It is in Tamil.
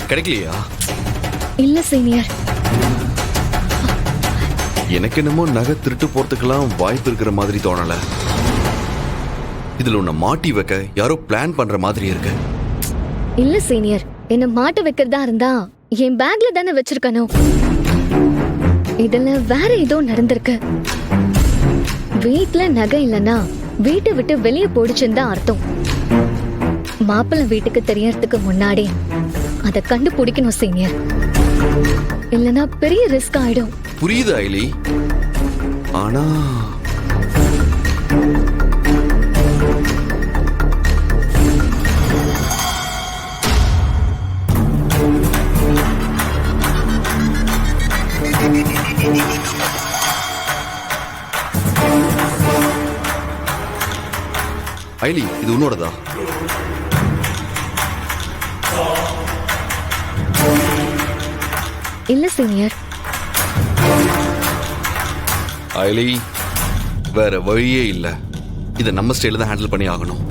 கிடைக்கலையா? இல்ல சீனியர். எனக்கு என்னமோ நகை திருட்டு போறதுக்கெல்லாம் வாய்ப்பு இருக்கிற மாதிரி தோணல. இதுல உன்னை மாட்டி வைக்க யாரோ பிளான் பண்ற மாதிரி இருக்கு. இல்ல சீனியர், என்ன மாட்ட வைக்கிறதா இருந்தா என் பேக்ல தானே வச்சிருக்கணும். இதுல வேற ஏதோ நடந்திருக்கு. வீட்ல நகை இல்லனா வீட்டை விட்டு வெளியே போடுச்சுன்னு தான் அர்த்தம். மாப்பிள்ளை வீட்டுக்கு தெரியறதுக்கு முன்னாடி அதை கண்டுபிடிக்கணும் சீனியர். இல்லனா பெரிய ரிஸ்க் ஆயிடும். புரியுது ஐலி, ஆனா ஐலி இது உன்னோடதா? இல்ல சீனியர். ஐலி வேற வழியே இல்ல, இதை நம்ம ஸ்டைல தான் ஹேண்டில் பண்ணி ஆகணும்.